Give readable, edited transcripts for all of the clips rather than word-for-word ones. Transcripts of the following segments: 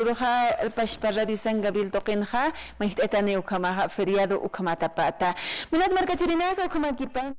Roja Pashpa Radio San Gabriel Tokenja, Mahitane Ukamaha, Feriado Ukamata Pata. Minat Marcachirinaga Ukamakipa.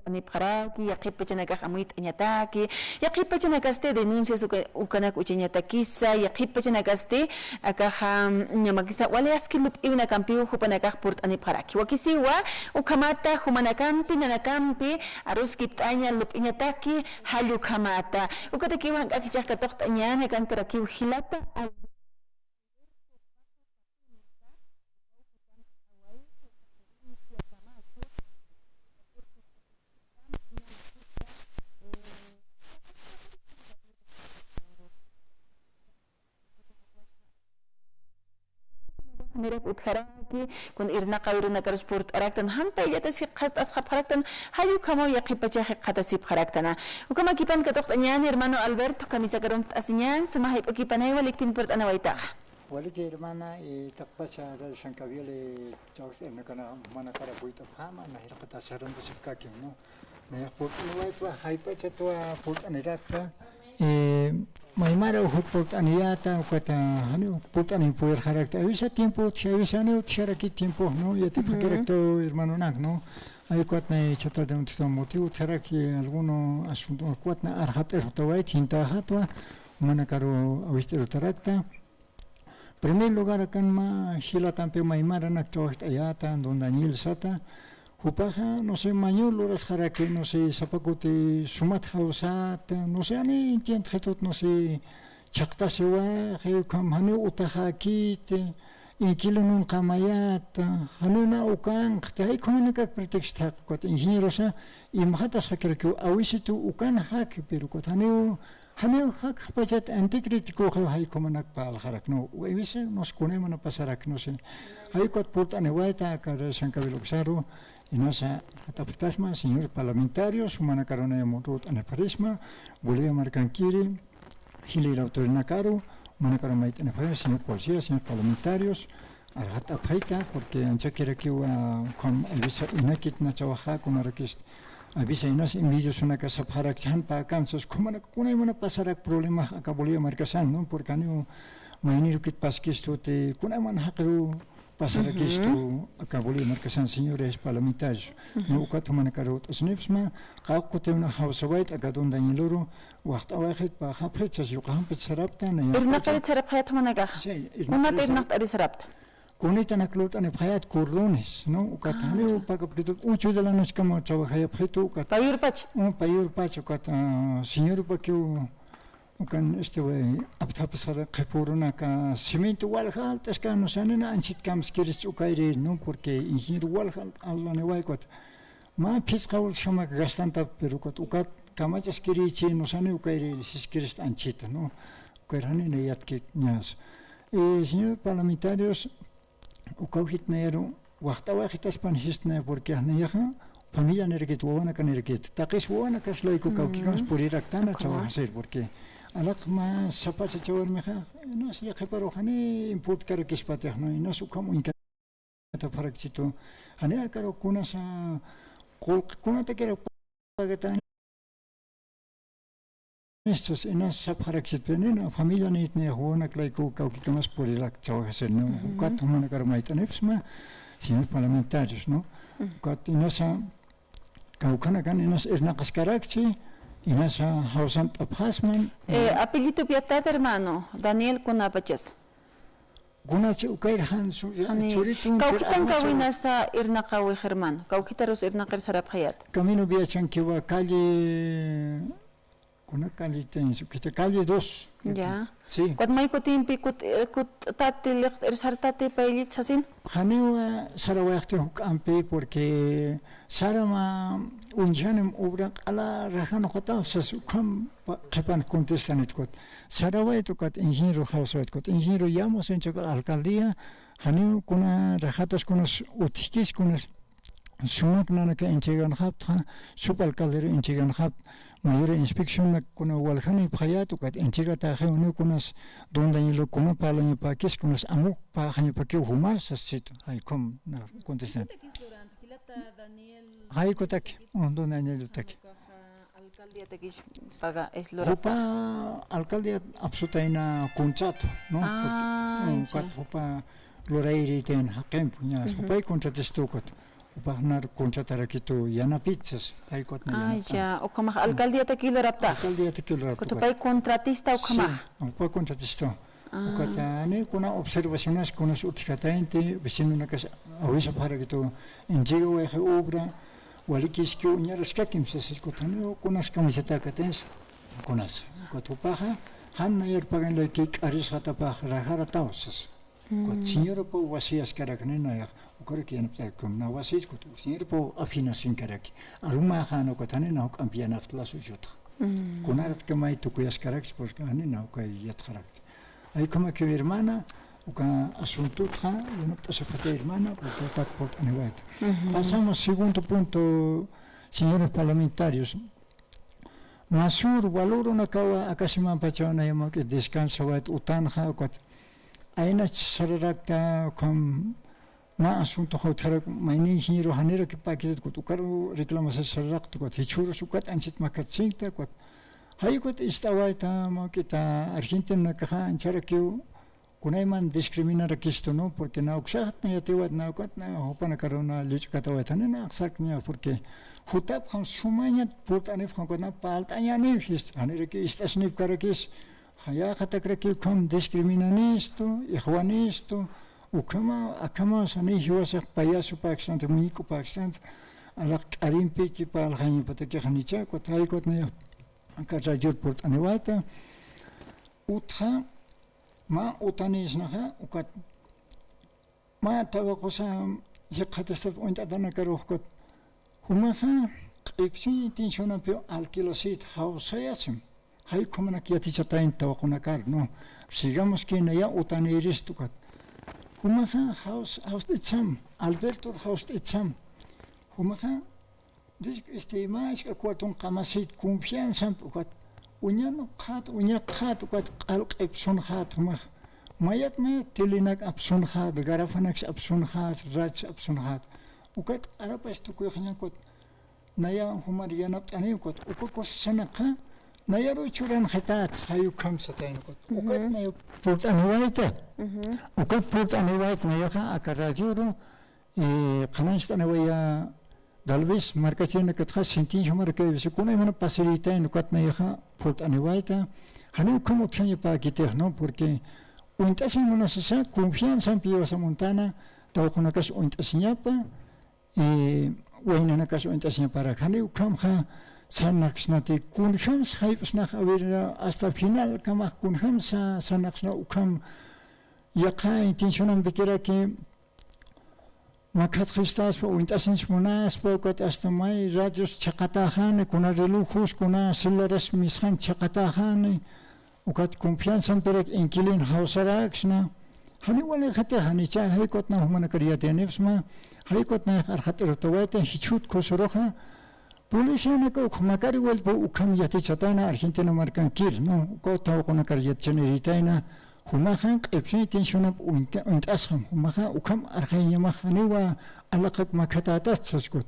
Aniparaki, Yakipachanaka Hamit Anyataki, Yakipachanakaste denuncias Ukanak Uchinatakisa, Yakipachanakaste, Akaham Yamakisa, Waleaski Lup Ibna Campi, Hupanakak Port Aniparaki, Wakisiwa, Ukamata, Humanakampi, Nanakampi, Aruskiptanya, Lup Inyataki, Halukamata, Ukatakiwan Akichaka Tochtanyana, Kantaraki, Hilata. Merek utharaki kun irna qawruna sport araktan hampa yata siqat asqab haraktan hayu kamo yaqipacha qata sip haraktana ukama kipan ka toqtañan hermano Alberto camisa karon asinyan sumahip ukipanay walikpin port anawaita walik hermana taqpacha rashan kabiele chawx en kana mana kara buita fama na hirqata saron de sipkakim no ne port anawaita haipacha to port anirata Maimara port aniata kata hani port ani poder harakta avisa tiempo avisa ne utharaki tiempo no ya te correcto hermano nak no hay cuatna chata de un motivo utharaki alguno asunto cuatna arhat ertawai tinta hatwa manakaro aviste utarakta primer lugar akan ma hila tampe maimara nak toht ayata donde Daniel sata Hupaja, no sé, mañol horas harake, no sé, zapacote, sumat hausat, no sé, ani intient hetot, no sé, chakta sewa, kam hanu utahakit, inkilunun kamayat, hanuna ukan, ktahi komunikak pretext hak, kot ingenierosa, imhatas hakirku, awisitu ukan hak, pero kot hanu hak pajat antikritiko hai komunak pal harak, no, wisa, nos kunemana pasarak, no sé, hai kot put anewaita, kada sankabiloksaru, y nos ataputasma, señores parlamentarios, Sumana Carona de Monrut, Anaparisma, Bolivia Marcanquiri, Hilira Autorinacaro, Manacaramait Anaparisma, señor policía, señores parlamentarios, Arjata Paita, porque ancha quiere que con Avisa Inakit Nachawaja, con Araquist, Avisa Inas, envíos una casa para que sean para cansas, como una pasará problemas a Bolivia Marcasan, ¿no? Porque no me que pasquisto te, con una hackero. Pasar aquí esto acabó de marcar señores parlamentarios. No ukato manakarot snipsma, kaokote una house white akadon Danieloro, wacht awachet pa hapet as yukaham pet sarapta na. Irna parit sarapayat managa. Una irna parit sarapta. Kunita naklot ane payat kurlones, no ukatane pakapito uchu de la noche como trabajaya preto ukat. Payur pach ukat señor pakio Ukan este way aptapasara kepuruna ka cemento walhal taska no sanena anchit kams kiris ukairi no porque ingeniero walhal alla ne waikot ma piskaul shama gastanta perukot ukat kamachas kirichi no sane ukairi hiskiris anchit no ukairani ne yatke nyas señor parlamentarios ukauhit nero waqta waqitas pan hisna porque neja familia nerget wana kan nerget taqis wana kasloiku kaukikams puriraktana chawaser porque Alak ma sapasa chawar meja, no sé, que para ojane input cara que espateh no, no su como incata para que chito, ane acaro kuna sa, kuna te quiero pagar estos enas sa para que chito, no familia ni itne huona claico cauqui que más por el acto hacer no, cuatro mana carmaita nepsma, señores parlamentarios no, cuatro inasa caucana can inas erna cascarachi. Y nasa hausan abhasman. Apellido piatad hermano, Daniel Kunapachas. Gunachi ukairhan suritun. Kaukitan kawinasa irna kawi hermano, kaukitaros irna karsarap hayat. Camino viachan kiwa calle, kuna calle tenso, kita calle 2. Ya. Sí. Kuat mai kutimpi kut tatil irsartate pailit sasin. Haniwa sarawakte huk ampe porque sarama unjanem obra ala rahano kota sasukam kepan contestan kot. Sarawai to kot ingeniero hauswait kot ingeniero yamos en chakal alcaldía haniu kuna rahatas kunas utikis kunas sumak nanaka enchegan hapta supalcaldero enchegan hap mayor inspección na kuna walhani phayatu kat enchega ta khawne kunas donde yilo kuma palan pakis kunas amuk pa khani pakio humas sit ay kom na contestan hay kotak donde Daniel tak alcaldía te quiso paga es lo Hopa alcaldía absolutamente contrato, ¿no? Hopa Loreiri ten hakem punya, hopa contrato estukot. Hopa nar contratar aquí tu yana pizzas, hay kot na yana. ya, o como alcaldía te quiso rapta. Alcaldía te quiso rapta. Hopa contratista o como. Hopa contratista. Kata kuna observaciones kuna utikatainte vecino na casa avisa para que tu enjigo obra walikis que uñaros kakim se escutano kunas camiseta katens kunas kotupaja hanna yer pagan le kik aris hata pa rahara tausas kot señor po wasias karaknena ya ukore que no kum na wasis kot señor po afina sin karaki aruma hano kotane na ok ambiana ftla sujut kunarat kemai tu kuyas karaks por kane na ok yat kharak ay como que mi hermana uka asunto tra yo no te sepate hermana porque está por anivet. Pasamos segundo punto, señores parlamentarios. Masur valor una kawa akasima pachona yamo que descansa wat utanja kot aina sararakta com ma asunto hotar maini ingeniero hanera que paquet kot ukaro reclama sararakta kot hichuro sukat anchit makatsinta kot hayukot istawaita mo kita Argentina kaha ancharakio kunaiman discriminar aquí esto no porque na uxat na yatiwat na ukat na hopana karona lichkatawat na aksaknya porque hutap han sumanya putanif han kona paltanya ni his haniraki istasnif karakis haya khatakraki kon discriminanisto ikhwanisto ukama akama sani hiwasak payaso paksant muniko paksant alak arimpi ki pal khani pataki khanicha kotai kotna kajajur port aniwata utha ما أوتانيش نها وقد ما توقعنا يقتصد وانت أدنى كروه قد هما خا إبسي تنشونا بيو الكيلوسيت هاوسياسم هاي كمنا كياتي شتاين توقعنا كارنو سيغامس كينا يا أوتانيريس تقد هما خا هاوس تتسام ألبرتو هاوس تتسام هما خا ديك استيماش أكواتون قماسيت كومبيانسام وقد uñano khat ukat alq epson khat mayat me telinak apson khat garafanax apson khat rach apson khat ukat arapas tu ko khanya kot naya humar yanap tani kot ukos sanaka naya ro churan khatat hayu kham satain kot ukat naya put anwaita ukat put anwait naya kha akarajuro khanast anwaya dalvis markachina katha sinti humar ke sikuna mana pasilita nukat naya put aniwaita hanu como que para quitar no porque untas una sasa confianza en pio esa montana to con que untas ñapa y bueno na caso untas ñapa para hanu kam ha sanaxnati kun khams haybs nach aber hasta final kama kun khamsa sanaxna ukam yaqa intentionam bikira que Makat Christas po intasin monas po kot hasta may radios chakatahan kuna relujos kuna celulares mishan chakatahan ukat confianza perek inkilin hausarax na hani wala khata hani cha hay kot na humana kariyate nefsma hay kot na arhater tawata hichut kosoroha polisi na ko khumakari wal po ukam yati chatana Argentina markan kir no ko taw kuna kariyat cheniritaina humahan qibsi tenshuna und asham humaha ukam arkhaynya mahani wa alaqat makatatat saskut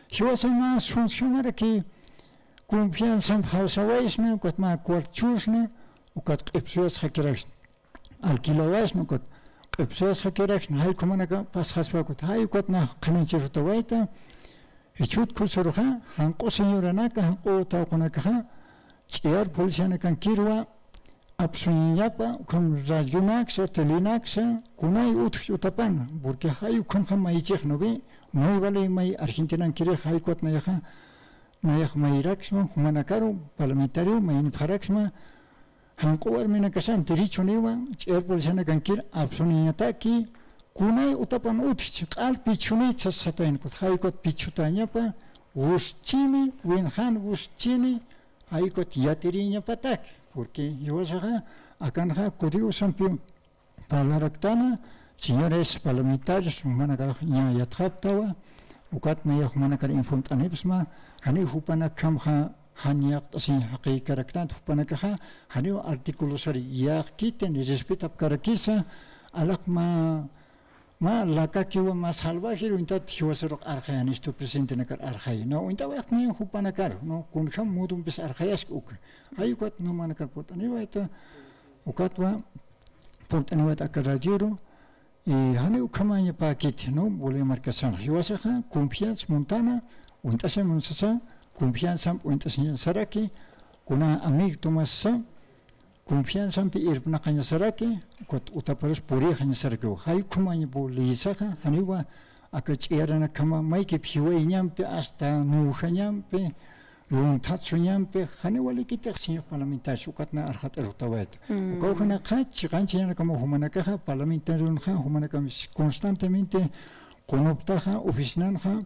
hiwasama sunshunara ki confianza hausawaisna kot ma kwarchusna ukat qibsios hakirash alkilawaisna kot qibsios hakirash hay kumanaka pas haswa kot hay kot na qananchirtawaita hichut kusurha hanqo señoranaka hanqo tawqanaka chiar polisiana kan kirwa Absunyapa con Rajunaxa, Telinaxa, Kunai Utapan, porque hay con Jamaichek no ve, no vale mai Argentina quiere Haikot Nayaja, Nayaj Mairaxma, Humanacaro, parlamentario, Main Faraxma, Hanko Armenacasan, Tericho Neva, Airpolisiana Kankir, Absunyataki, Kunai Utapan Utich, Al Pichunitsa Satain, Haikot Pichutanyapa, Ustimi, Winhan Ustini, Haikot Yatirinya Patak. Porque yo saga acá código sampio palaractana señores parlamentarios humana ya yatraptawa ukat na humana kar infontanebsma hani hupana kamha hanyak asin haqi karaktan hupana kaha hani artículo sari ya kiten respeta karakisa alakma ma la kakiwa más salvaje lo intat hiwasero arjaya esto presente na kar arjaya no inta waqt ni hupana kar no kun kham mudum bis arjayas uk ay kwat no man kar pot ani waita ukatwa pot ani waita karajero y hani ukamanya pakit no bole marcación hiwasaja confianza montana untase monsasa confianza untase saraki kuna amig tomasa confianza pe irna kanya saraki kot utaparos puri kanya saraki hay kumanya bo lisaha haniwa akachiera na kama maike piwa inyampe hasta nu khanyampe lung tatsunyampe haniwa likita siya parlamentario katna arhat ertawet ko khana khachi kanchina kama humana kaha parlamentario kha humana kam constantemente konoptaha oficinanja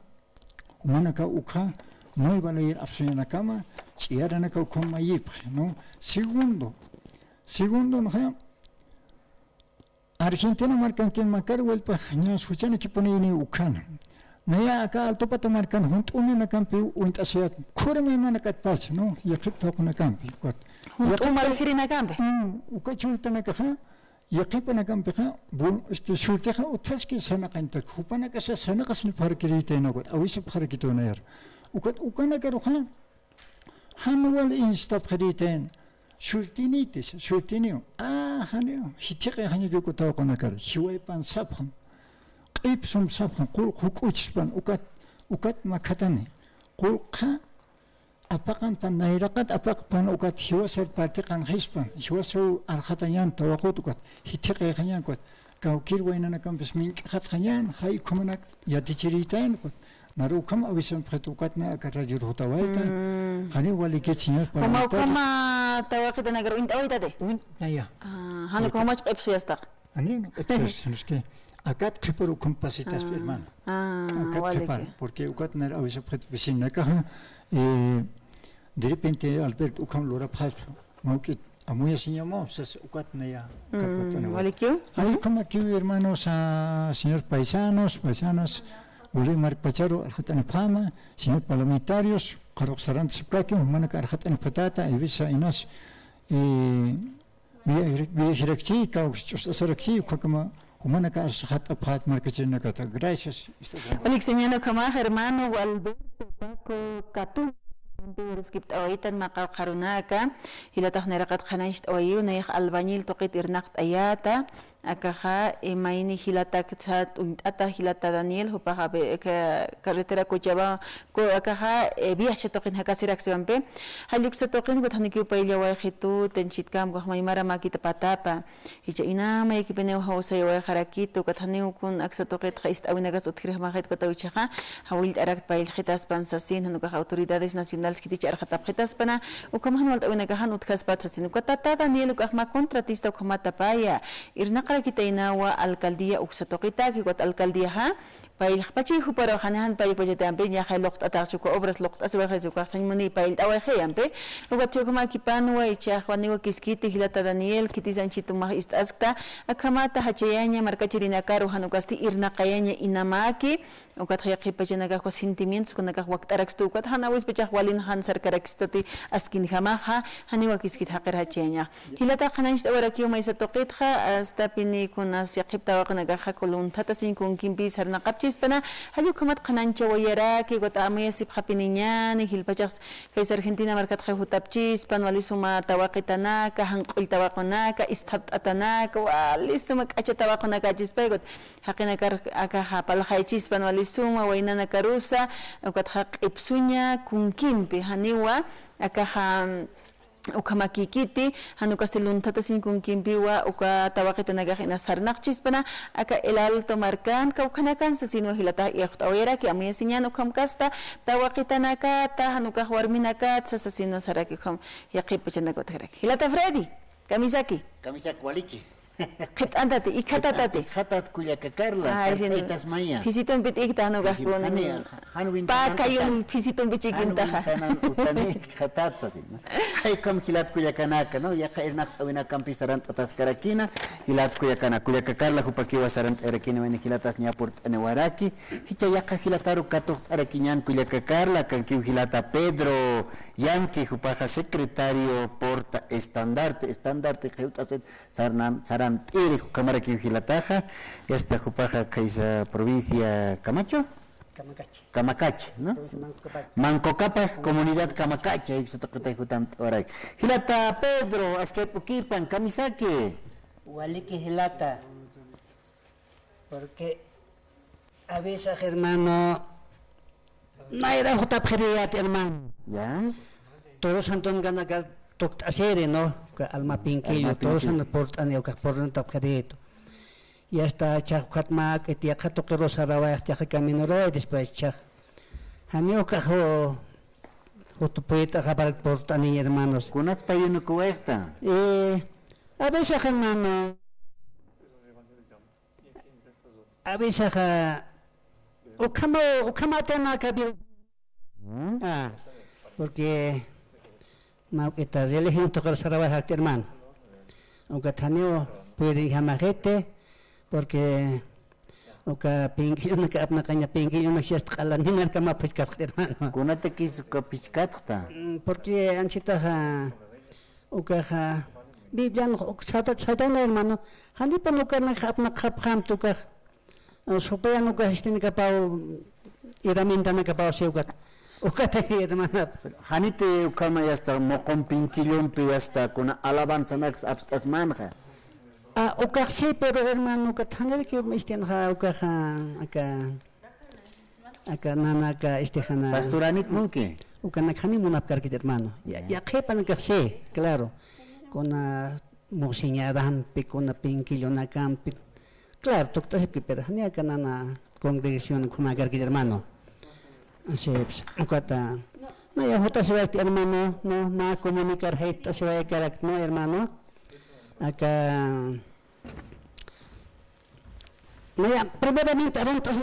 humana ka ukha no iba a ir a la cama, si era na con mayip, ¿no? Segundo, ¿no? Argentina marcan que marcar el pajaño, escuchan que pone ni ucana. No ya acá alto para marcan junto una campi un tasia, curame manacat pas, ¿no? Y aquí toca una campi, ¿cuat? Junto un malgrina campi. Ucachulta na caja. Y aquí para campeja, bon, shulteja o taski sana canta, cupana casa sana casni para que rite no got, awisa para que toner. Ukana karuha, hanwal insta priten, shultinitis, shultinio, hanio, hitike hanio kutaw konakar, hiwepan sapham, ipsum sapham, kul hukuchpan, ukat makatani, kulka, apakan pan nairakat apak pan ukat hiwasar partikan hispan hiwasu arhatayan tawakut ukat hitike hanyan kot kau kirwaina na kampus min khat hanyan hay kumanak yadichiritain kot naru kam awisan phetukat na karajur hotawaita hani wali ketsinya kama tawakit na garo inta oita de naya hani kama epsu yastak ani no epsu nuske akat khepuru compasitas firman akat khepar porque ukat na awisan phet bisin na ka de repente Alberto ukam lora phas mauki amuya sinyamo sas ukatna ya kapatona vale que hay como aquí hermanos señor paisanos uli mar pacharo arhatana fama señor parlamentarios qaroksaran tsipaki manaka arhatana patata evisa inas vi hirakti ka sarakti kokama humanaka arhat aphat markachena kata gracias Alexañano Kama hermano Alberto Paco Catu Pero gibt awaitan maqawqarunaka hilataq niraqat qhanaycht awayu nayaq albañil tuqit irnaqt ayata akaja imayni hilatak chat ata hilata Daniel hupaja carretera Cochabamba ko akaja viaje toqin hakasirak siwampe haluksa toqin guthaniki paylla wayqitu tenchitkam gahmaymara makita patapa hicha ina maykipene hawsa yaway harakito kathani kun aksa toqit khist awinagas utkirih maqit kotawchaja hawil arak payl khitas pansasin hanuka autoridades nacionales kitich arqatap khitas pana ukamhan wal awinagahan utkas patsasin ukatata Daniel ukahma contratista ukamata paya irnaqa Kitainawa alcaldía uxatoqita kiwat alcaldía ha pail pachi huparo hanahan pail pajetampe nya khailoqt ataqchuko obras loqt aswajezuka sanmuni pail awajeyampe ugatchukuma kipanwa ichahwaniwa kiskiti hilata Daniel kitizanchitu ma istaskta akamata hachayaña markachirina karu hanukasti irnaqayaña inamaki ugatkhaya qipachanaga ko sentimientos kunaka waqtarakstu ugat hanawis pachawalin han sarkarakstati askin hamaha haniwa kiskit haqir hachayaña hilata qananch awarakiyo maisa toqitha astapini kunas yaqibta waqnaga hakulun tatasin kun kimpi sarnaqap chispana hayu kamat qanancha wayara ki gota amesip hapiniñani hilpachas kay Argentina markat khutapchis panwalisuma tawaqitanaka hanqul tawaqonaka isthatanaka walisuma kacha tawaqonaka chispaygot haqinakar aka hapalhaychis panwalisuma waynana karusa ukat haq ipsuña kunkimpi haniwa aka ukamakikiti hanukastilun tatasin kunkimpiwa uka tawaqitanaga hina sarnaqchispana aka el alto marcan kaukanakan sasino hilata yaqtawera ki amyasiñan ukamkasta tawaqitanaka ta hanukah warminaka sasino saraki kham yaqipachanaka tharak hilata Freddy kamisa waliki Kit andate ikatate khatat kuyaka Carla itas maya Visiton bit ikta gaspo pa kayon visiton bit ikinta utani khatat sasin hay kam hilat kuyakanaka no ya khairna awina kampi sarant atas karakina hilat kuyakana kuyaka Carla hupakiwa sarant erakina wani hilatas nyaport anewaraki hicha yaka hilataru kato arakinyan kuyaka Carla kanki hilata Pedro Yanki hupaja secretario porta estandarte khut aset saran tiri Cámara Quijilataja, esta Jupaja Kaisa provincia Camacho. Camacache, ¿no? Mancocapas, comunidad Camacache, ahí se toca tanto ahora. Hilata Pedro, hasta Puquipan, Kamisaki. Waliki Hilata. Porque a veces, hermano, no era Jotapjeriat, hermano. ¿Ya? Todos andan ganando hacer, ¿no? Alma pinquillo, todos andan por un tapjerito. Y hasta Chacatma, que te acato que Rosaraba, hasta camino, y después Chach. Hanio Cajo, o tu poeta, Jabar por tan hermanos. ¿Conas payuno cuesta? A veces, hermano. A veces, Ukama tena kabir. Porque Mauquita, religión tocar Sarabajak, hermano. Aunque Taneo puede llamarte, porque Oka pinky, una capna caña pinky, una siesta a la niña que me pesca, hermano. ¿Conate quiso capiscata? Porque anchita, Oka, Biblian, Satana, hermano, Hanipan Okana capna capham to ka. Supaya Oka Histin Capao, Iramintana Capao Seugat. Okata, hermano. Hanite Ukama ya está, Mocon Pinquilón, ya está, con alabanza max abstas manja. Oka sí, pero hermano, Katana que me estén acá nana estejana. Pastoranit nunca. Ukanakani munapkar que hermano. Ya kepan que sí, claro. Con una mosiñadan, con una pinquillo na campi. Claro, doctor que pero ni acá nana congregación como agar que hermano. Así es. Ukata. No ya jota se va hermano, no na comunicar heta se va a quedar no hermano. Acá. Mira, primeramente, aventos.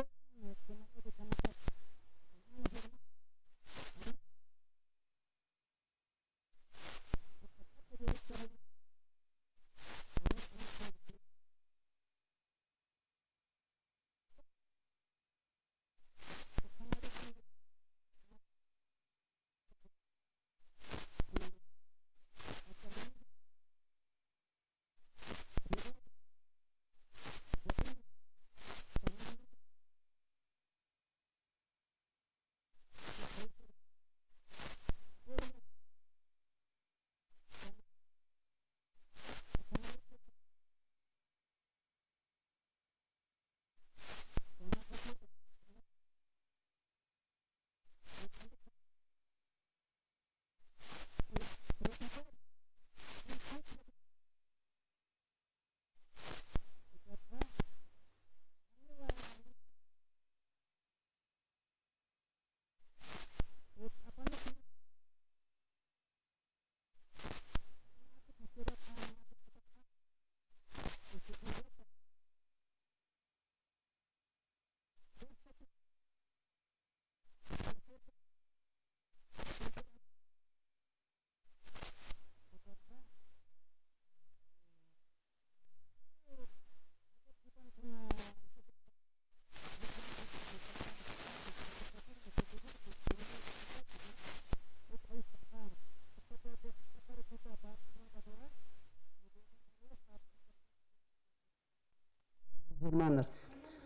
Hermanas,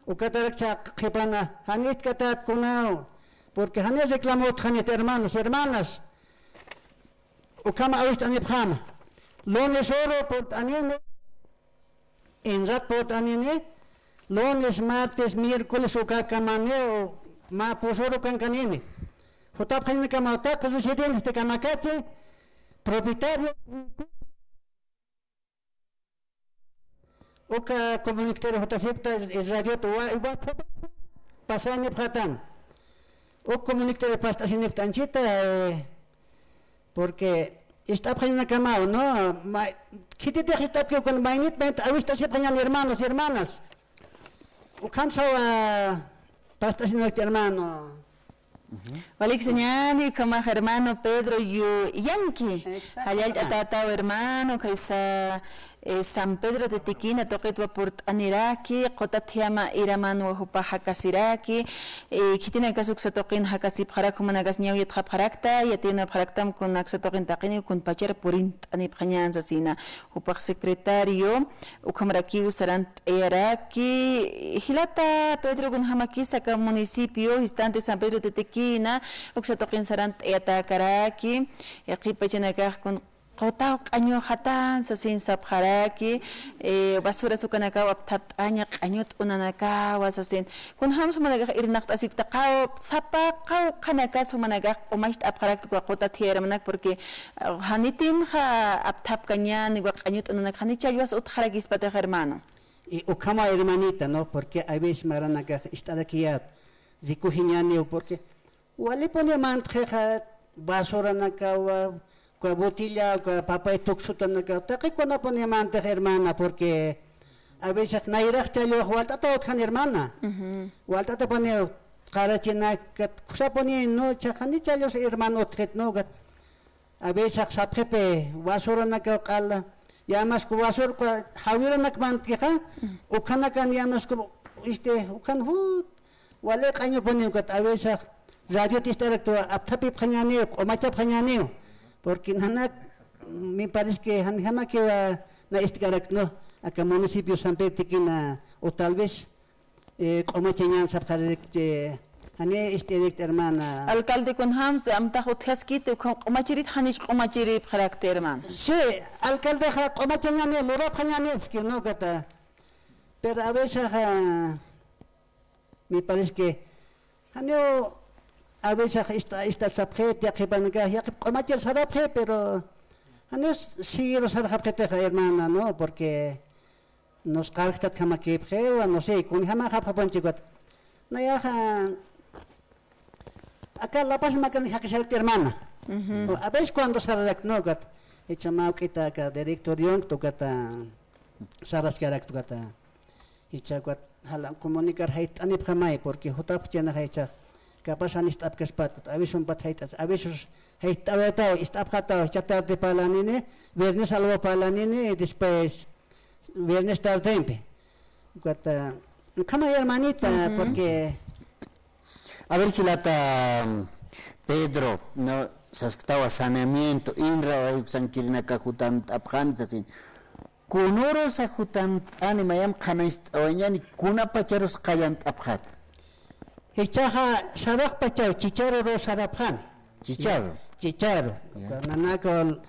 o catarakcha kepana, hanit katat kunao, porque hanit reclamó hanit hermanos, hermanas, o kama awist anip ham, lones oro por anine, en rat por anine, lunes, martes, miércoles o kakamane o ma posoro kankanine, hotap hanine kamauta, que se sienten este kamakache, propietario. Oka comunicator hotasipta es radio to wa pasane phatan. O comunicator pasta sin tanchita porque está poniendo camao, ¿no? Si te dejas estar con mainit, ahorita se ponen hermanos y hermanas. O cansa pasta sin hermano. Walik señani como hermano Pedro yu yanki. Hayal atata hermano kaisa San Pedro de Tiquina, toquetwa port aniraki, qotatiama iraman wahupa hakasiraki, kitina kasuk satoqin hakasip harak humanagas ñawiyat harakta, yatina haraktam con aksatoqin taqini con pachar purint aniphañan sasina, upaq secretario, ukamraki usarant eraki, hilata Pedro con hamakisaka municipio, instante San Pedro de Tiquina, uksatoqin sarant eatakaraki, yaqipachanakaj con Kota año hatan sasin sabharaki basura sukanaka waptat aña añot unanaka wasasin kun ham sumanaga irnaqt asik taqaw sapa qaw kanaka sumanaga umasht abharak ko kota tieramanak porque hanitim ha aptap kanya ni añot unanak hanicha yus utharagis pata hermano y ukama hermanita no porque a veces maranaga está aquí zikuhinyani porque wali pone mantja basura nakawa botella, papá tuxutanaka, te cuando pone mante hermana porque a veces nairach te lo vuelta todo con hermana. Vuelta te pone carachina que se pone no chajani chalos hermano tret no a veces sapepe basura na que cala llamas ku basur ku hawira nak mantika o kana kan llamas ku ukan hu wale kaño pone a veces radio tisterecto aptapi phanyani o mata phanyani porque nana me parece que jamás que na este no acá municipio San Pedro Tiquina o tal vez como tenían saber que ane este hermana alcalde con hams amta hothaskit como chirit hanish como chirit carácter man sí alcalde como tenían lo rapañane que no gata pero a veces me parece que ane a veces esta sabjete que van a ya comater sarapje pero anos sí los sarapjete hermana no porque nos carta kama que o no sé con jama japa ponchigot no ya acá la paz me can que ser hermana a veces cuando sarek no got echa mau kita ka directorion to kata saras karak to kata echa got hala comunicar hait ani phamai porque hotap chena haicha capaz han estado que espato a veces un pataitas a veces estaba está patado chatar de palanine viernes algo palanine y después viernes tarde cuata como hermanita porque a ver Gilata Pedro no se estaba saneamiento inra san kirina kajutan abhan sasin kunoro sajutan animayam khanist awanyani kuna pacharos qayant abhat Hichaja sadak pachau chicharo ro sarapan chicharo nana con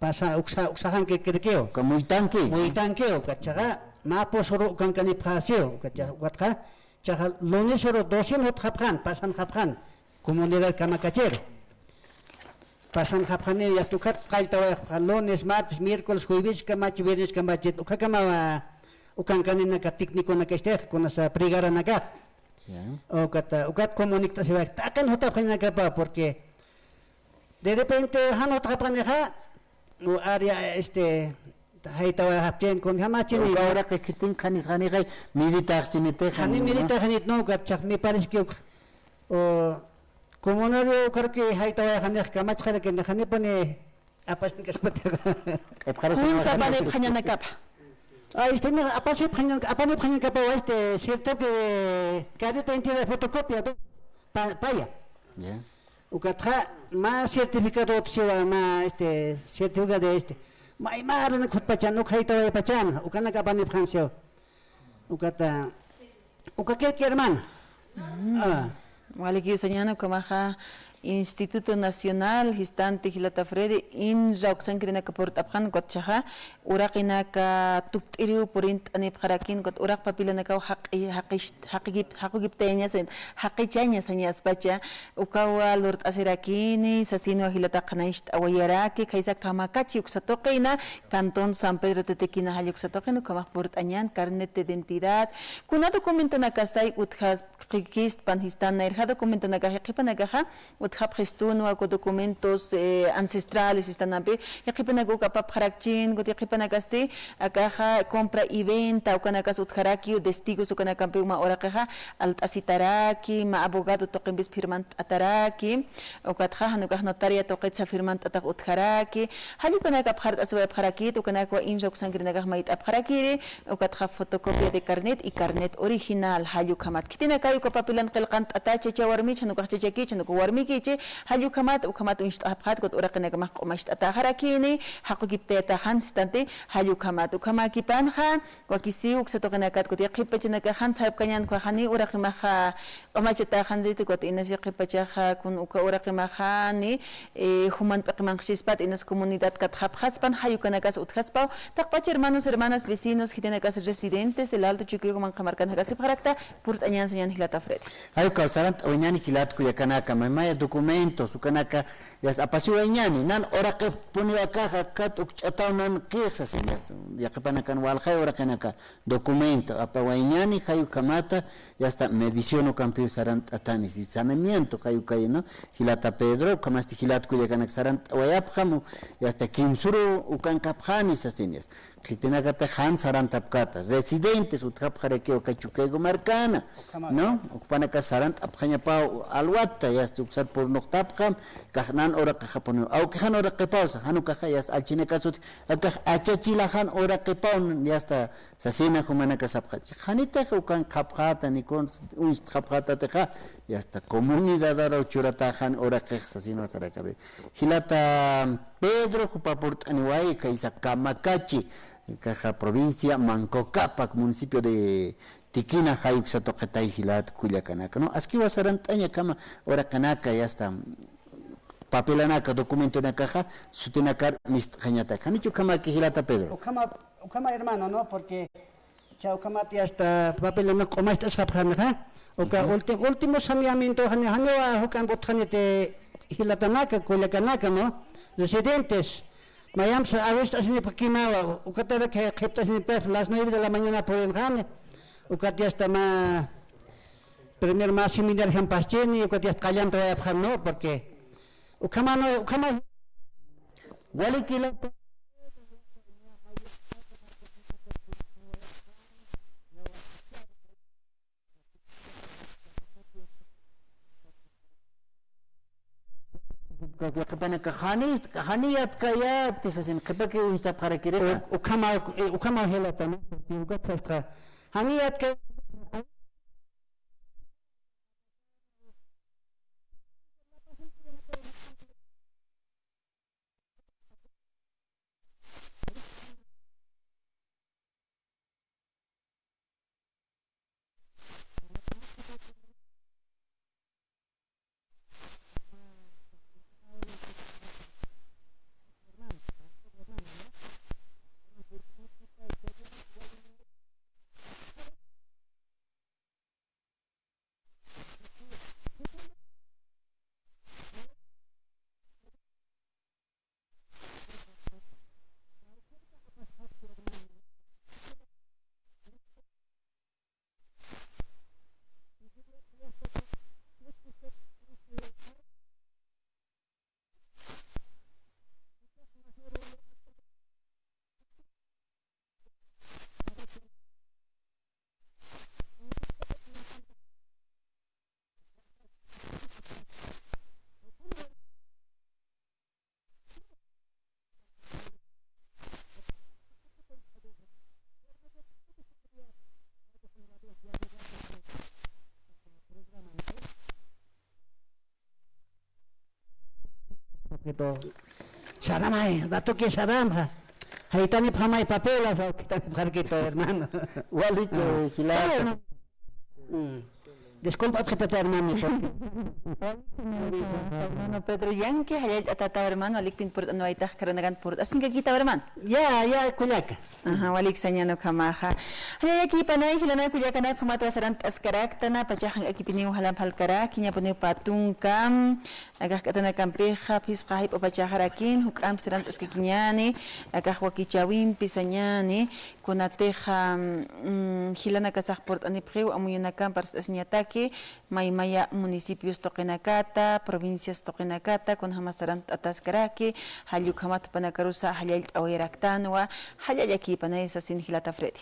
pasa uksahan que creo como muy tanque kachaga ma posoro kan kani paseo kacha watka chaja lunes ro 200 haphan pasan haphan comunidad kamakachero pasan haphan ya tukat kaita lunes martes miércoles jueves kamach viernes kamach ukakama ukan kanina ka técnico na keste con esa brigara naga o kat comunica se va takan hota phana kapa porque de repente han otra paneja o área haita hapten con hamachen y ahora que kitin khanis khani gai militar simite khani militar khani no gat chak me parece que o comunario creo que haita khani kamach khare que khani pone apas que spata kun sabane phana kapa apase phanya kapa cierto que cada entidad de fotocopia paya ukatra más certificado opción más certificado de mai maran khutpachan ukhaita pachan ukana kapani phansio ukata ukake hermana wale que usañano kamaja Instituto Nacional Histante Gilata Fredi in Jauxan Krina Kaport Abhan Gotchaha Urakinaka Tuptiriu Purint Anip Harakin got Urak Papilanaka Hakigiptenias and Hakichanias and Yaspacha Ukawa Lord Asirakini Sasino Hilata Kanaist Awayaraki Kaisa Kamakachi Uksatokina Canton San Pedro Tetequina Hayuksatoken Kamaport Anyan Carnet de Identidad Kuna documento Nakasai Uthas Kikist Panhistan Nerha documento Nagahipanagaha uthap gestuno con documentos ancestrales están api yaqipanaku kapapharakchin gut yaqipanakaste akaja compra y venta ukanakas utharaki testigos ukanakampi uma oraqaja altasitaraki ma abogado toqimbis firmant ataraki ukatja hanukaj notaria toqetsa firmant atak utharaki halukanaka phart aswa pharaki ukanakwa injok sangrinagaj mait apharaki ukatja fotocopia de carnet y carnet original halukamat kitinakayu kapapilan qilqant atache chawarmi chanukaj chechaki chanuk warmikiche halukamat ukamat unst aphat got oraqinaga maqomash ataharakini haqugipte tahanstante halukamat ukamaki panja wakisi uksatoqinakat got yaqipachinaka han sahib kanyan ko hani uraqimaha qamachata handit got inas yaqipachaha kun uka uraqimahani human paqimanqshispat inas comunidad katjapjaspan hayukanakas uthaspa taqpachi hermanas vecinos hitinakas residentes el alto chiquigo manqamarkanakas sipharakta purtañan señan hilata fred ayo kausarant oñani hilat kuyakanaka mamaya documentos ukanaka yas apasiwañani nan oraqe puniakaja kat ukchatawnan qisas yaqipanakan walhay oraqanaka documento apawañani hayukamata yasta medición ukampi sarant atanis y saneamiento hayukayno hilata pedro kamasti hilat kuyakanaka sarant wayaphamu yasta kimsuru ukankapjani sasinias Kitinagata han sarantapkata residentes uthapjareke okachukego marcana no ukpanaka sarant apjañapa alwata yasta uksar por noqtapjam kahnan ora qajaponu aukehan ora qepausa hanukaja yasta alchinekasut akaj achachilahan ora qepaun yasta sasina humanaka sapjachi hanita ukan qapjata nikon uns qapjata teja yasta comunidad ara uchuratajan ora qeksasino sarakabe hilata Pedro Jupaport Aniway kaisa Kamakachi Caja provincia Mancocapac municipio de Tiquina Hayuxatoqatay Hilat Culiacanaka no aski wasarantaña kama ora kanaka ya está papelanaka documento en la caja sutinakar mistjañata hanichu kama que Hilata Pedro Ukama hermano no porque chao kama ya está papelana como está sapjana oka último saneamiento hanwa hukan botjanete Hilatanaka Culiacanaka no residentes Mayam se ha visto así para quemar, o que te ve que Egipto sin pez las 9 de la mañana por el gane, o que ya está más primer más similar en Pastini, o que ya está callando de Afgan no, porque o que más Wally Kilo Kapana kahaniyat kaya pisasin kapake usta para kireta ukama helata no uka haniyat kaya Saramay, dato que sarama. Ahí tani pamay papelas o que tani parquito hermano. Wally que Hilata Disculpa que te hermano. Hermano Pedro Yanke hayat atata hermano alik pin purt anu aitah karanagan purt asing kita hermano. Ya kulaka. Aha walik sanyano kamaha. Haya ki panay hilana kulaka na kumata sarant askarak tana pachang akipini halam halkara kinya puni patungkam agak katana kampeja pis kahip opachaharakin hukam sarant askikinyani agak wakichawin pisanyani kunateja hilana kasah purt ani preu amuyana kam pars asnyata Karaki, Maimaya municipios toqinakata, provincias toqinakata, con Hamasarant Ataskaraki, Hayukamat Panakarusa, Hayal Awairaktanwa, Hayayaki Panaisa Sin Hilata Freddy.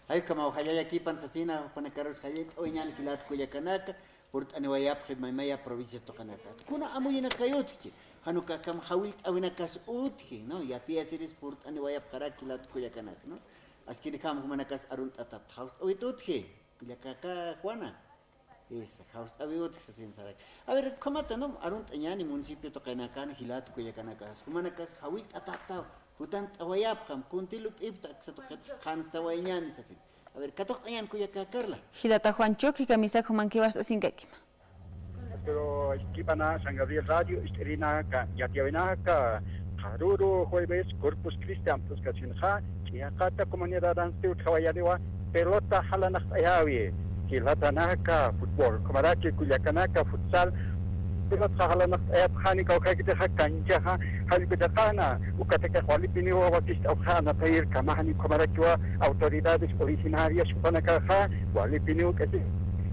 Hay como Hayayaki Pansasina, Panakarus Hayat, Oinan Hilat Kuyakanaka, Port Anewayap, Maimaya provincias toqinaka. Kuna Amuyina Kayotchi. Hanuka kam hawit awinakas uthi, no? Yati asiris purt anewayap Karakilat Kuyakanaka, no? Askiri kam humanakas arunt atap house awit uthi, Kuyakaka Juana. Yes, house awit sasin sarak. A ver, kamata no arunt anyani municipio to Kanakan, Hilat Kuyakanakas, humanakas hawit atata, hutant awayap ham, kuntilup ipta, Satokat, Hanstawayani sasin. A ver, katok ayan Kuyakakarla. Hilata Juanchok y camisa Humanquivas Asinkakima. Pero Kipana, San Gabriel Radio, Isterina, Yatiavinaca, Haruru, Jueves, Corpus Christi, Amplificación, Chiacata, Comunidad Antiu, Hawaiiwa, Pelota, Halanak Ayawi, Kilatanaka, Fútbol, Comaraki, Culiacanaca, Futsal, Pelota, Halanak Ayapani, Kaukakita, Kanjaha, Halipitana, Ucateca, Walipinio, Batista, Ohana, Tair, Kamahani, Comarakiwa, Autoridades Originarias, Panakaha, Walipinio,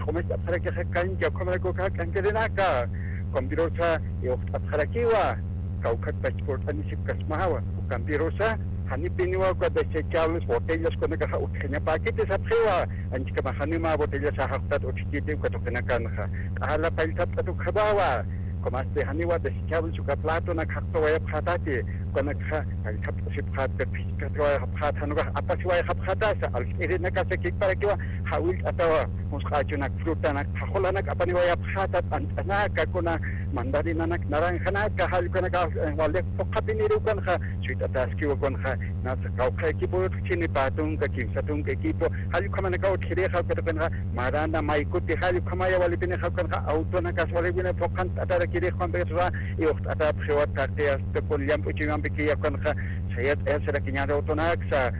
como esta para que sacan ya como la coca canquerenaka con virosa y oftarakiwa caucat passport anisip kasmawa con virosa hanipiniwa con desechables botellas con la caja utenia paquetes apjewa anchika mahanima botellas ahaftat ochite con tokenakanja ala pailtat tu khabawa como este haniwa desechables su plato na khakto wa phatate con la caja pailtat sip khat de piskatwa phathanuga apasiwa khaphatasa al irinaka se kik para que hawil atawa musqachunak frutanak kholanak apaniwa phatat antanaka kuna mandarinanak naranjanak halkunak wale pokapiniru kan kha suita taskiwa kon kha nas kaukha equipo chini patung ka kimsatung equipo halkumanak uthire kha kan marana maikuti halkumaya wale bin kha kan auto na kaswale bin pokan atara kire khon betra yocht ata phewat tartias te kolyam puchingam bikia kan kha sayat esra kinyaro tonak sa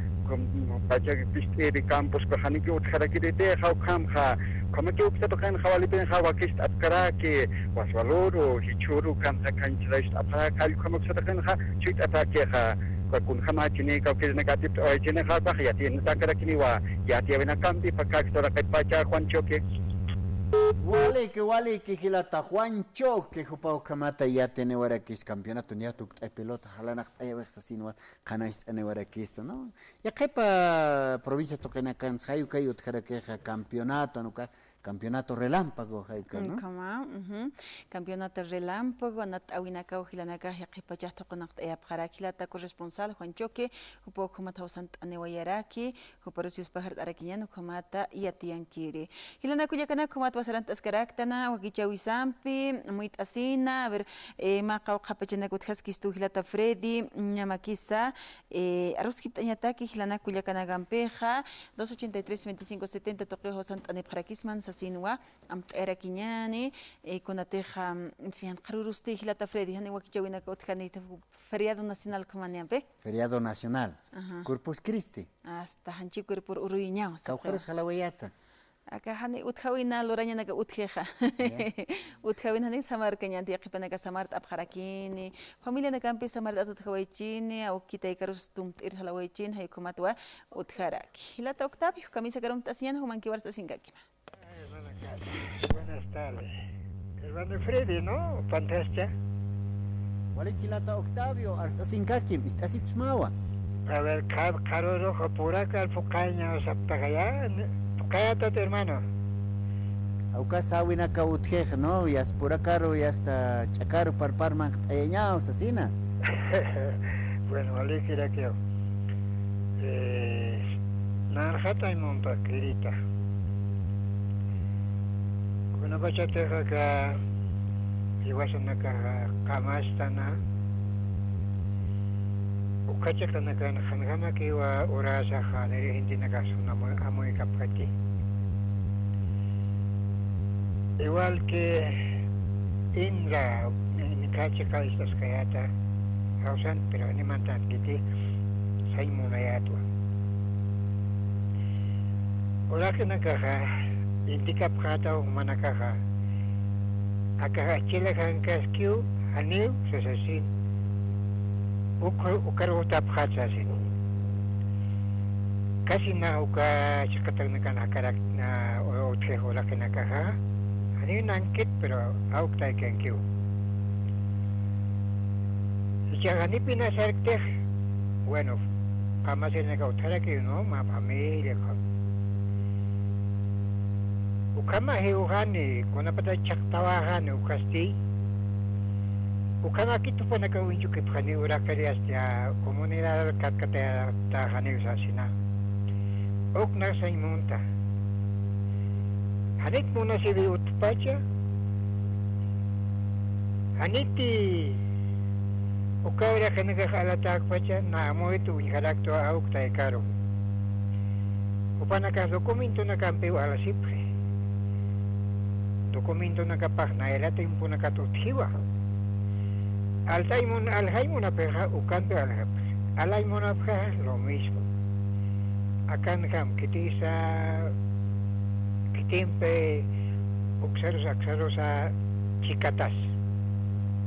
baca di kampus kehaniki utkara kiri deh kau kam kha kami kau kita tukan khawali pun khawakis atkara ke waswaluru hichuru kan sakan cerai apa kali kami kita tukan kha cuit atake kha kun khama chini kau kiri negatif oi chini kha bah ya tin takara kini wa ya dia bina kampi pakak tora kait baca kwancho ke Wale que Hilata Juancho que Jupao Kamata ya tiene warakis campeonato ni atuk pelota halanak ayawes asinwa kanais ane warakisto no ya kepa provincia tokenakan hayu kayut karakeja campeonato anuka campeonato relámpago hayka no kama campeonato relámpago anat awinaka hilanaka yaqipa jahtoqnaq ayapqara kilata corresponsal Juan Choque Jupao Kamata usant ane wayaraki Juparosius Bahar Arakiñano Kamata yatiankiri hilana kuyakana Kamata wasarant askaraktana wakichawisampi muit asina a ver maqaw qapachanakut haskistu hilata Freddy ñamakisa aruskiptañataki hilana kuyakana gampeja 283 25 70 toqejo sant ane parakisman sasinwa amtarakiñani kunateja sian qarurusti hilata Freddy hani wakichawinaka utkani feriado nacional kamaniampe feriado nacional Corpus Christi hasta hanchi por uruiñao kaukaros halawayata acá hani uthawina loraña naga utjeja uthawina hani samar kañanti yaqipanaga samart abharakini familia na campi samart atutjawaichini au kitaikarus tumtir halawaichin haykumatwa utjaraki hilata Octavio camisa garum tasian humanki warsa singakima Buenas tardes. Hermano Freddy, ¿no? Fantastia. Wale kilata Octavio hasta sinkakim está sipsmawa A ver, caro rojo por acá al focaña o saptagaya. Cállate, hermano. auka sawina ka utjej no yas pura caro y hasta chacaro parman tayañao asina Bueno, vale quiera que narjata y monta querita. Kuna baca teka ka iwasan naka kamastana. Ukacha ka naka nakangama kiwa orasa ka hindi nakasuna amoy kapati. Igual que Indra, ni kacha ka estas kayata, hausan pero ni mantat kiti sa imunayatwa. Ora ka nakaha hindi ka prakata manakaha. Akaha chila kang kaskiu aniu sasasin. Ukaro taphat sasin. Kasi na uka sakatang nakanakarak na utreho laki nakaha. Hani un anket, pero aukta que kiu. Si hani pina certej, bueno, kama se negautara que no, ma familia kam. Ukama heuhani, kuna pada chaktawahan ukasti. Ukama kitu pa nagawinju kip hani urakari asya komunidad katkata ta hani usasina. Ok na sa imunta. Hanit muna si utpacha. Haniti ukawra ka nagakalatak pacha na amo ito inhalakto auk tayo karo. Upanaka dokumento na kampiw alasipre. Dokumento na kapak na ilatim po nakatuthiwa. Alhay mo na peha ukanto alhapre. Alay mo na peha lo mismo. Akan kam kiti sa kitimpe aksaro sa chikatas.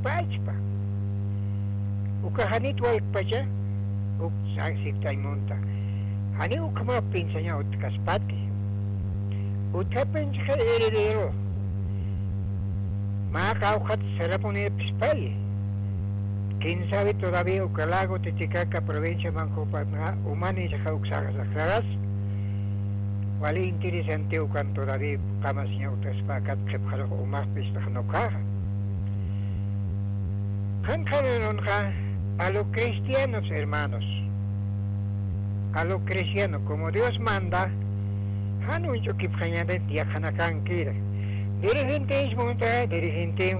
Paich pa. Ukahanit walik pa siya. Sangsik tayo munta. Hani ukama pinsa niya utkaspati. Utapin siya kay eredero. Makakaukat sarap mo niya pispay. Quien sabe todavía Ucalago, Titicaca, provincia Mancopa, Umani, Jauxagas, Aclaras. Wali interesante Ucan todavía Camas y Autaspacat, que para Umar Pistanocaja. Hankanonja a los cristianos, hermanos. A los cristianos, como Dios manda, Hanuncho Kipjañade, Diajanakan Kira. Dirigente es monta, dirigente,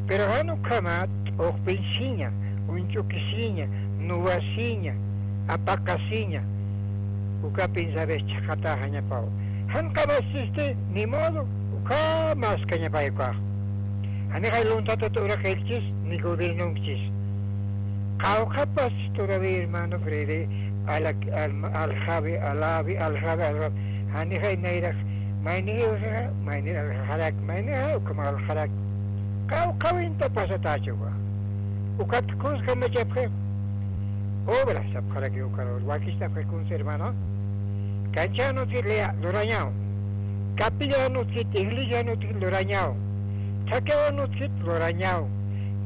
pero Hanukamat. O pensinha, o inchuquisinha, nuvasinha, apacasinha, o que pensava chacatahanha pau. Hanka basiste, ni modo, o que mais canha vai carro. Hanka lontata tora kelchis, ni governo chis. Kau capaz todavía hermano Frede, al-Javi, Hanka naira, maini al-Harak, maini como al-Harak. Kau inta pasa tacho. Ukat kus kama japre. Obra sa para que o caro. Wakista pre kun hermano. Kanchano ti lea lorañao. Capillano ti iglesiano ti lorañao. Chaqueano ti lorañao.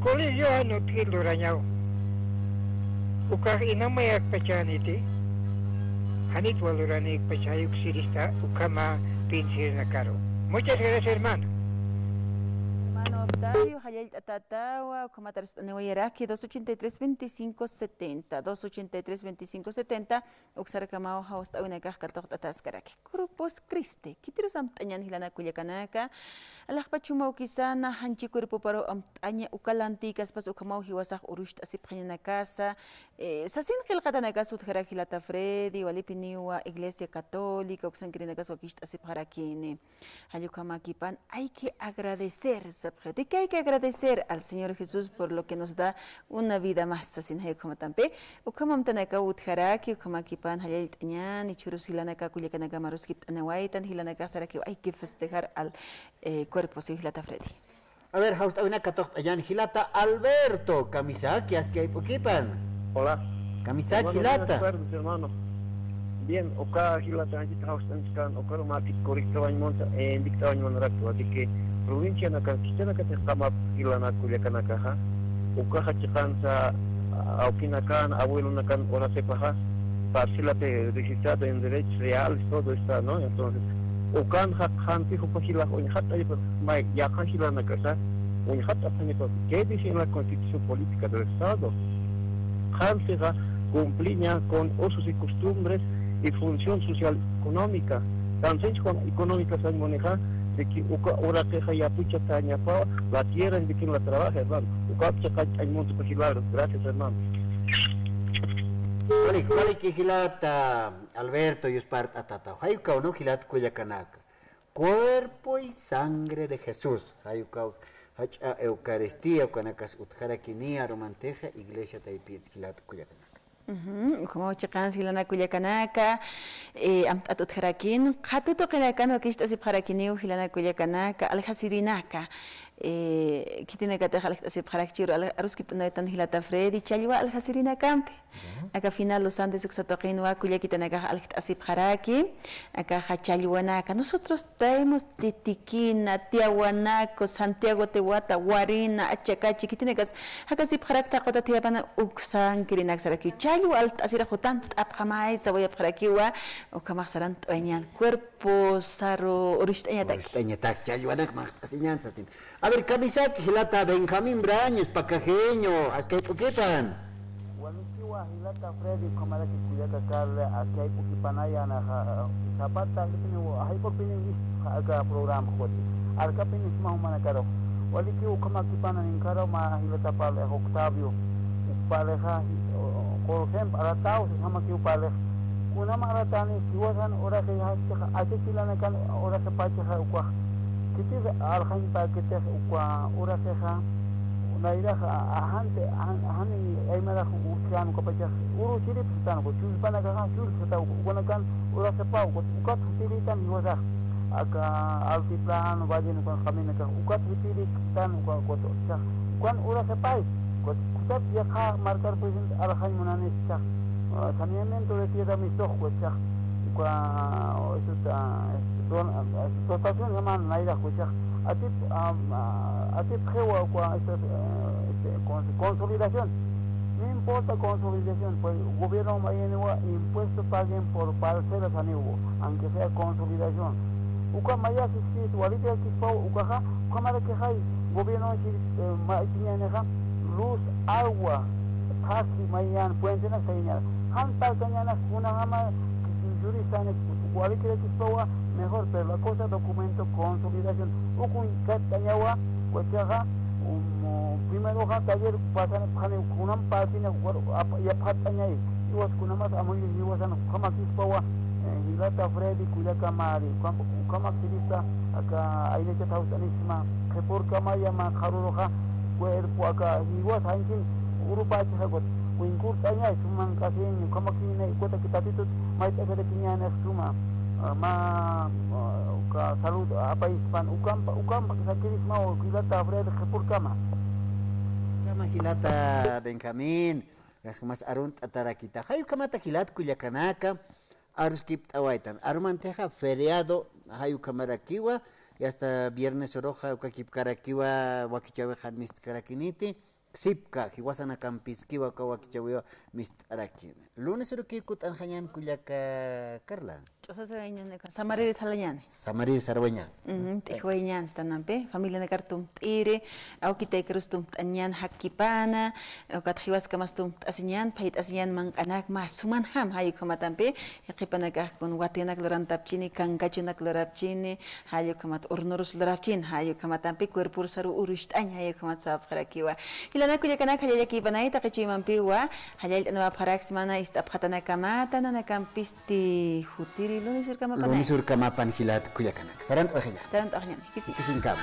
Colegioano ti lorañao. Ukar inamayak pachaniti. Hanit waluranik pachayuk sirista ukama pinsir na caro. Muchas gracias hermano. Octavio, Hayel Tatawa, Comatares Neuayaraki, 283-2570, 283-2570, Uxaracamao, Host, Aunacaj, Tatascaraki, Corpus Christi, Kitirus Amtañan, Hilana Cuyacanaka, Alapachuma, Ukisana, Hanchi Corpo Paro, Amtaña, Ucalanticas, Pas Ucamau, Hiwasaj, Urush, Asipjana Casa, Sasin Gilcatanaca, Sudjarajilata Freddy, Walipiniwa, Iglesia Católica, Uxangrinagas, Wakist, Asipjarakine, Ayucamaquipan, hay que agradecer, de que hay que agradecer al Señor Jesús por lo que nos da una vida más así como tampe o como tanaka utharaki como aquí pan halil tañan y churusilanaka kuyakanaka maruskip anawaitan hilanaka saraki hay que festejar al cuerpo Hilata Freddy. A ver, haust avina katok ayan Hilata Alberto Kamisaki as que hay poquipan. Hola. Kamisaki Hilata. Hermano. Bien, oka Hilata anjit haust anskan okaro matik koriktawan monta diktawan monrakto así que provincia na Cristiana que te kama hilana kuyakanaka ha uka hachikan sa aukinakan abuelo nakan ora sepaha para registrado en derechos reales todo está no entonces ukan hakhan fijo pahila on hatta mai yakan hilana casa on hatta tanito que dice en la constitución política del estado hansiga cumplía con usos y costumbres y función social económica también con económica se maneja de que ahora que ya pucha taña pa la tierra en que la trabaja hermano hay mucho que gilar gracias hermano Vale que Hilata Alberto y Esparta Tata Hayuka no Hilat Cuyacanaka cuerpo y sangre de Jesús Hayuka hacha Eucaristía Cuanacas Utjaraquinia Romanteja Iglesia Taipit Hilat Cuyacanaka como chican silana kuyakanaka atut harakin khatuto qinakan wakishta sip harakiniu hilana kuyakanaka alhasirinaka que tiene que dejar así para que arroz que no tan hilata Freddy chaliwa al hasirina campe acá final los Andes uxatoquinua cuya que tiene que así para aquí acá hachaliwana acá nosotros traemos titiquina tiahuanaco Santiago Tehuata Guarina Achacachi que tiene que acá así para que ta tiapana uxan kirina saraki chaliwa al así rajotan apamai saboya para aquí wa o kama saran toñan cuerpo saro oristanya tak chaliwana asiñan sasin. A ver, Kamisaki, Hilata, Benjamín Braños, Pacajeño, ¿hasta qué pan? Walisiwa, Hilata, Freddy, como la que cuida que Carla, aquí hay Pukipanaya, Zapata, hay por pinil, acá programa, acá pinil, más humana, caro. Waliki, como aquí panan en caro, más Hilata para Octavio, pareja, por ejemplo, Aratao, se llama que pareja. Una maratani, si wasan, ahora que hace chilana, ahora se pacha, kita alhain pakai ukwa ura seha naira ahante ahani ay mala ukian ko paja uru sirip tan ko chus bana ka chus ta ukona kan ura sepa ko ukat siritan yosa aka altiplan wajin ko kami ka ukat siritan ko ko ta kan ura sepai ko kutat ya kha markar present alhain munane ta saneamiento de tierra misto ko ta ko eso ta situación llaman naira kucha atip jewa consolidación no importa consolidación pues gobierno mayenua impuestos paguen por parcelas anivo aunque sea consolidación uka maya si walite aquí uka kamara que hay gobierno mayenua luz agua taxi mayan puente na señal hanta cañana una gama jurista cualquier que mejor, pero la cosa documento consolidación. Ukun katañawa, cuachaja, primero taller pasan kunam patina ya patañay. Iwas kunamas amoy iwasan kama kispawa hilata Freddy kuya kamari kama kirista aka aile que taus anisma que por kama llama karuroja cuerpo aka iwas hankin urupa chagot winkur tañay suman kasin kama kine kota kitatitut mai ada kinyana suma ma salud apa ispan ukam sakiris mau hilata Fred por kama hilata Benjamín las más arunt atarakita hayu kamata hilat kuyakanaka aruskip awaitan arumanteja feriado hayu kamarakiwa y hasta viernes oroja ukakip karakiwa wakichawe mist karakiniti sipka hiwasana kampiskiwa kawakichawe mist arakin lunes urukikut anjanyan kuyaka Carla Chosa se veñan de Samarir Talañane. Samarir Sarwañan. Tejueñan stanampe, familia de cartum tire, aukite krustum tanyan hakipana, okatjiwas kamastum asinyan, pait asinyan mang anak mas suman ham hayu kamatampe, yakipanagah kun watinak lorantapchini, kangachunak lorapchini, hayu kamat urnorus lorapchin, hayu kamatampe, kuerpur saru urushtany, hayu kamat sabkharakiwa. Hilana kuyakanak hayakipanay, takachimampiwa, hayal anwa paraksimana istaphatana kamata, nanakampisti hutiri. Lunes urkamapan hilat kuyakanak. Sarant ojeñan. Sarant ojeñan. Kisin kam.